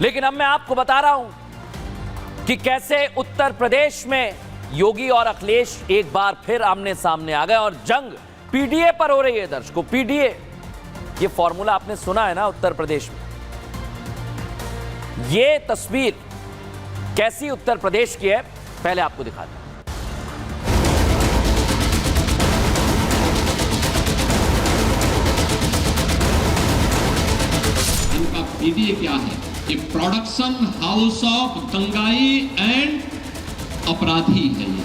लेकिन अब मैं आपको बता रहा हूं कि कैसे उत्तर प्रदेश में योगी और अखिलेश एक बार फिर आमने सामने आ गए और जंग पीडीए पर हो रही है। दर्शकों, पीडीए, ये फॉर्मूला आपने सुना है ना उत्तर प्रदेश में। ये तस्वीर कैसी उत्तर प्रदेश की है, पहले आपको दिखाते हैं। इनका पीडीए क्या है? ये प्रोडक्शन हाउस ऑफ दंगाई एंड अपराधी है। ये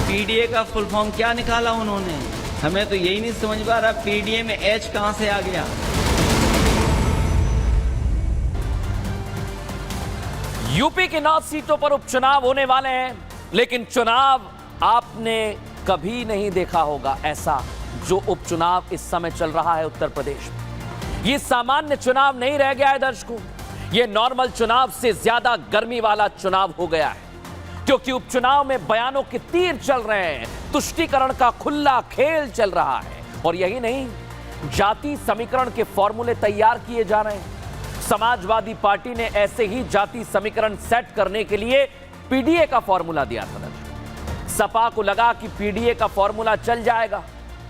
पीडीए का फुल फॉर्म क्या निकाला उन्होंने? हमें तो यही नहीं समझ पा रहा, पीडीए में एच कहां से आ गया। यूपी की 9 सीटों पर उपचुनाव होने वाले हैं, लेकिन चुनाव आपने कभी नहीं देखा होगा ऐसा जो उपचुनाव इस समय चल रहा है उत्तर प्रदेश में। ये सामान्य चुनाव नहीं रह गया है दर्शकों, ये नॉर्मल चुनाव से ज्यादा गर्मी वाला चुनाव हो गया है, क्योंकि उपचुनाव में बयानों के तीर चल रहे हैं, तुष्टीकरण का खुला खेल चल रहा है। और यही नहीं, जाति समीकरण के फॉर्मूले तैयार किए जा रहे हैं। समाजवादी पार्टी ने ऐसे ही जाति समीकरण सेट करने के लिए पीडीए का फॉर्मूला दिया था। सपा को लगा कि पीडीए का फॉर्मूला चल जाएगा,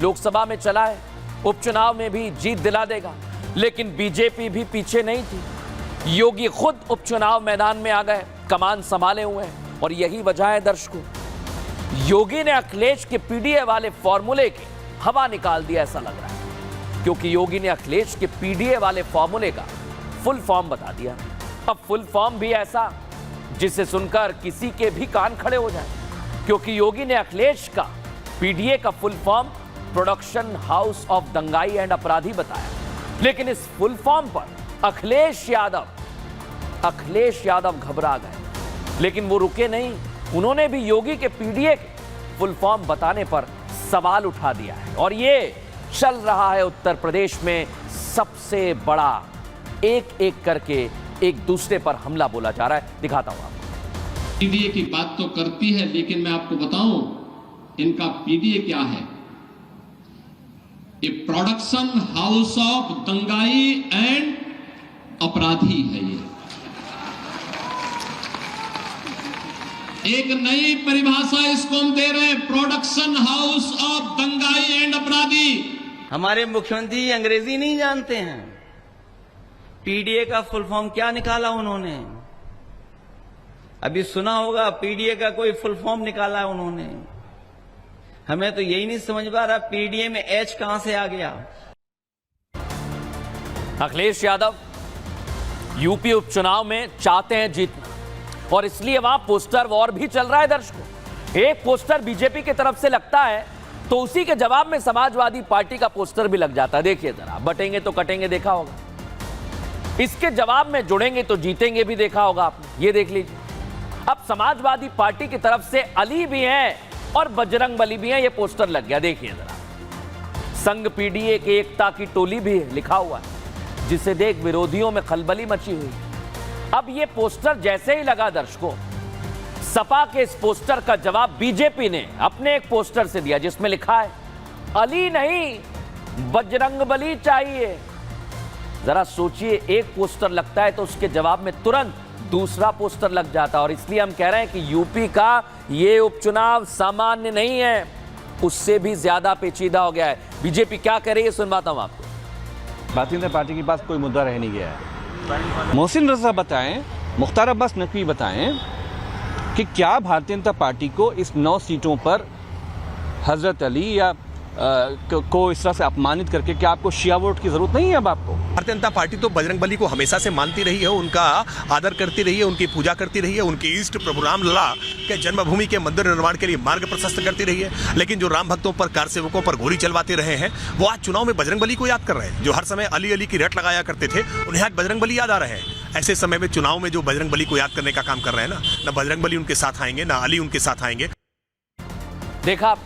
लोकसभा में चला है, उपचुनाव में भी जीत दिला देगा, लेकिन बीजेपी भी पीछे नहीं थी। योगी खुद उपचुनाव मैदान में आ गए, कमान संभाले हुए हैं। और यही वजह है दर्शकों, योगी ने अखिलेश के पीडीए वाले फॉर्मूले की हवा निकाल दिया ऐसा लग रहा है, क्योंकि योगी ने अखिलेश के पीडीए वाले फॉर्मूले का फुल फॉर्म बता दिया। अब फुल फॉर्म भी ऐसा जिसे सुनकर किसी के भी कान खड़े हो जाए, क्योंकि योगी ने अखिलेश का पीडीए का full form production house of दंगाई एंड अपराधी बताया। लेकिन इस फुल फॉर्म पर अखिलेश यादव घबरा गए, लेकिन वो रुके नहीं, उन्होंने भी योगी के पीडीए के फुल फॉर्म बताने पर सवाल उठा दिया है। और ये चल रहा है उत्तर प्रदेश में सबसे बड़ा, एक एक करके एक दूसरे पर हमला बोला जा रहा है। दिखाता हूं आपको। पीडीए की बात तो करती है, लेकिन मैं आपको बताऊं इनका पीडीए क्या है। ये प्रोडक्शन हाउस ऑफ दंगाई एंड अपराधी है। ये एक नई परिभाषा इसको हम दे रहे हैं, प्रोडक्शन हाउस ऑफ दंगाई एंड अपराधी। हमारे मुख्यमंत्री अंग्रेजी नहीं जानते हैं। पीडीए का फुल फॉर्म क्या निकाला उन्होंने? अभी सुना होगा, पीडीए का कोई फुल फॉर्म निकाला है उन्होंने। हमें तो यही नहीं समझ पा रहा, पीडीए में एच कहां से आ गया। अखिलेश यादव यूपी उपचुनाव में चाहते हैं जीतना, और इसलिए वहां पोस्टर वॉर भी चल रहा है दर्शकों। एक पोस्टर बीजेपी की तरफ से लगता है तो उसी के जवाब में समाजवादी पार्टी का पोस्टर भी लग जाता है। देखिए जरा, बटेंगे तो कटेंगे देखा होगा, इसके जवाब में जुड़ेंगे तो जीतेंगे भी देखा होगा आपने। ये देख लीजिए, अब समाजवादी पार्टी की तरफ से अली भी हैं और बजरंगबली भी हैं, ये पोस्टर लग गया। देखिए जरा, संघ पीडीए के एकता की टोली भी लिखा हुआ है, जिसे देख विरोधियों में खलबली मची हुई। अब ये पोस्टर जैसे ही लगा दर्शकों, सपा के इस पोस्टर का जवाब बीजेपी ने अपने एक पोस्टर से दिया, जिसमें लिखा है अली नहीं बजरंगबली चाहिए। जरा सोचिए, एक पोस्टर लगता है तो उसके जवाब में तुरंत दूसरा पोस्टर लग जाता है। और इसलिए हम कह रहे हैं कि यूपी का ये उपचुनाव सामान्य नहीं है, उससे भी ज्यादा पेचीदा हो गया है। बीजेपी क्या कह रही है, सुनवाता हूं आपको। भारतीय जनता पार्टी के पास कोई मुद्दा रह नहीं गया है। मोहसिन रजा बताएं, मुख्तार अब्बास नकवी बताएं कि क्या भारतीय जनता पार्टी को इस 9 सीटों पर हजरत अली या को इस तरह से अपमानित करके, क्या आपको शिया वोट की जरूरत नहीं है? अब आपको भारतीय जनता पार्टी तो बजरंगबली को हमेशा से मानती रही है, उनका आदर करती रही है, उनकी पूजा करती रही है, उनके इष्ट प्रभु राम लला के जन्मभूमि के मंदिर निर्माण के लिए मार्ग प्रशस्त करती रही है। लेकिन जो राम भक्तों पर, कार सेवकों पर गोली चलवाते रहे हैं, वो आज चुनाव में बजरंगबली को याद कर रहे हैं। जो हर समय अली अली की रट लगाया करते थे, उन्हें आज बजरंगबली याद आ रहे हैं। ऐसे समय में चुनाव में जो बजरंगबली को याद करने का काम कर रहे हैं ना बजरंगबली उनके साथ आएंगे, ना अली उनके साथ आएंगे। देखा,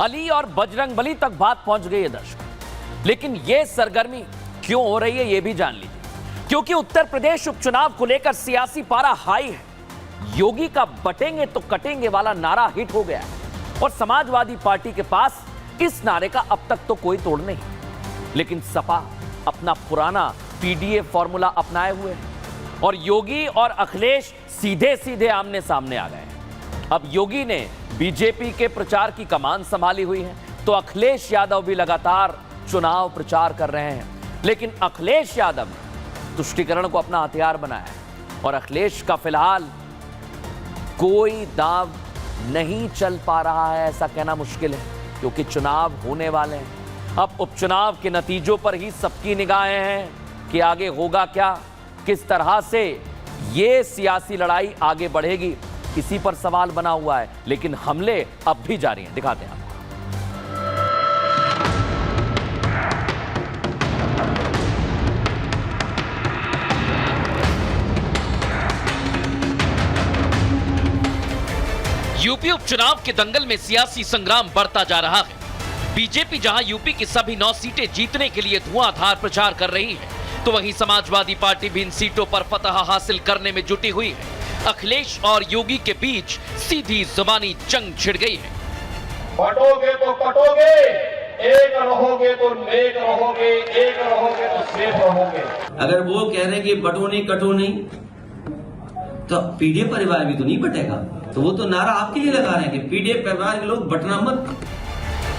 अली और बजरंगबली तक बात पहुंच गई है दर्शकों। लेकिन यह सरगर्मी क्यों हो रही है, यह भी जान लीजिए। क्योंकि उत्तर प्रदेश उपचुनाव को लेकर सियासी पारा हाई है। योगी का बटेंगे तो कटेंगे वाला नारा हिट हो गया है, और समाजवादी पार्टी के पास इस नारे का अब तक तो कोई तोड़ नहीं। लेकिन सपा अपना पुराना पीडीए फॉर्मूला अपनाए हुए है। और योगी और अखिलेश सीधे सीधे आमने सामने आ गए हैं। अब योगी ने बीजेपी के प्रचार की कमान संभाली हुई है, तो अखिलेश यादव भी लगातार चुनाव प्रचार कर रहे हैं। लेकिन अखिलेश यादव ने तुष्टीकरण को अपना हथियार बनाया है और अखिलेश का फिलहाल कोई दांव नहीं चल पा रहा है, ऐसा कहना मुश्किल है, क्योंकि चुनाव होने वाले हैं। अब उपचुनाव के नतीजों पर ही सबकी निगाहें हैं कि आगे होगा क्या, किस तरह से ये सियासी लड़ाई आगे बढ़ेगी, इसी पर सवाल बना हुआ है। लेकिन हमले अब भी जारी हैं, दिखाते हैं। यूपी उपचुनाव के दंगल में सियासी संग्राम बढ़ता जा रहा है। बीजेपी जहां यूपी की सभी 9 सीटें जीतने के लिए धुआंधार प्रचार कर रही है, तो वहीं समाजवादी पार्टी भी इन सीटों पर फतह हासिल करने में जुटी हुई है। अखिलेश और योगी के बीच सीधी जुबानी जंग छिड़ गई है। बटोगे तो कटोगे, एक रहोगे तो नेक रहोगे, एक रहोगे तो सेफ रहोगे। अगर वो कह रहे हैं कि बटो नहीं कटो नहीं, तो पीडीए परिवार भी तो नहीं बटेगा। तो वो तो नारा आपके लिए लगा रहे हैं कि पीडीए परिवार के लोग बटना मत।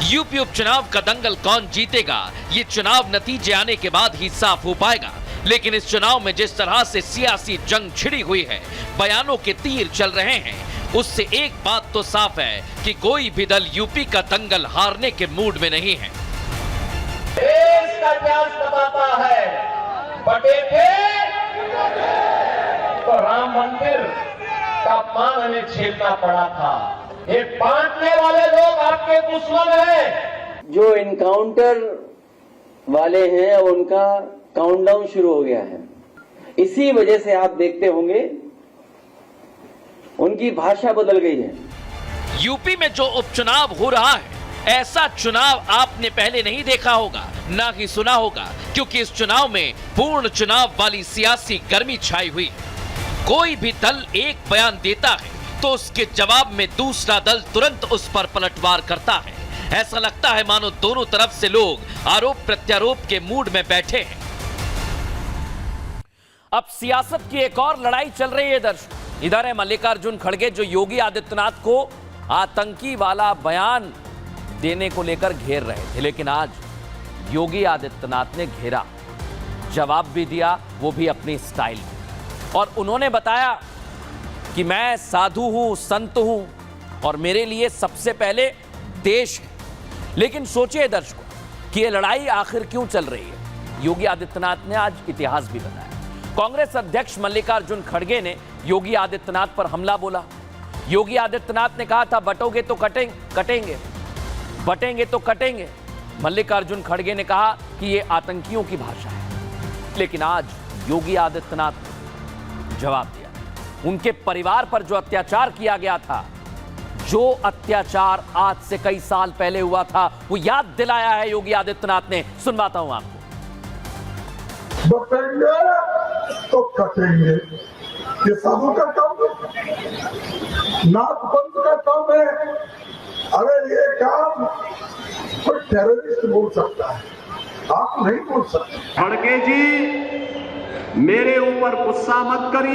यूपी उपचुनाव का दंगल कौन जीतेगा, ये चुनाव नतीजे आने के बाद ही साफ हो पाएगा। लेकिन इस चुनाव में जिस तरह से सियासी जंग छिड़ी हुई है, बयानों के तीर चल रहे हैं, उससे एक बात तो साफ है कि कोई भी दल यूपी का दंगल हारने के मूड में नहीं है। देश का इतिहास बताता है, बटे थे तो राम मंदिर का अपमान हमें झेलना पड़ा था। ये बांटने वाले लोग आपके दुश्मन हैं। जो इनकाउंटर वाले हैं उनका काउंटडाउन शुरू हो गया है। इसी वजह से आप देखते होंगे उनकी भाषा बदल गई है। यूपी में जो उपचुनाव हो रहा है, ऐसा चुनाव आपने पहले नहीं देखा होगा, ना ही सुना होगा, क्योंकि इस चुनाव में पूर्ण चुनाव वाली सियासी गर्मी छाई हुई है। कोई भी दल एक बयान देता है तो उसके जवाब में दूसरा दल तुरंत उस पर पलटवार करता है। ऐसा लगता है मानो दोनों तरफ से लोग आरोप प्रत्यारोप के मूड में बैठे हैं। अब सियासत की एक और लड़ाई चल रही है दर्शक। इधर है मल्लिकार्जुन खड़गे, जो योगी आदित्यनाथ को आतंकी वाला बयान देने को लेकर घेर रहे थे, लेकिन आज योगी आदित्यनाथ ने घेरा, जवाब भी दिया, वो भी अपनी स्टाइल में। और उन्होंने बताया कि मैं साधु हूं, संत हूं और मेरे लिए सबसे पहले देश है। लेकिन सोचिए दर्शकों कि ये लड़ाई आखिर क्यों चल रही है। योगी आदित्यनाथ ने आज इतिहास भी बताया। कांग्रेस अध्यक्ष मल्लिकार्जुन खड़गे ने योगी आदित्यनाथ पर हमला बोला। योगी आदित्यनाथ ने कहा था बटोगे तो कटेंगे, बटेंगे तो कटेंगे। मल्लिकार्जुन खड़गे ने कहा कि ये आतंकियों की भाषा है। लेकिन आज योगी आदित्यनाथ ने जवाब दिया। उनके परिवार पर जो अत्याचार किया गया था, जो अत्याचार आज से कई साल पहले हुआ था, वो याद दिलाया है योगी आदित्यनाथ ने। सुनवाता हूं आपको। बटेंगे तो कटेंगे, ये साधु का काम है, नाथ पंथ का काम है। अरे ये काम कोई टेररिस्ट बोल सकता है, आप नहीं बोल सकते। खड़गे जी, मेरे ऊपर गुस्सा मत करिए।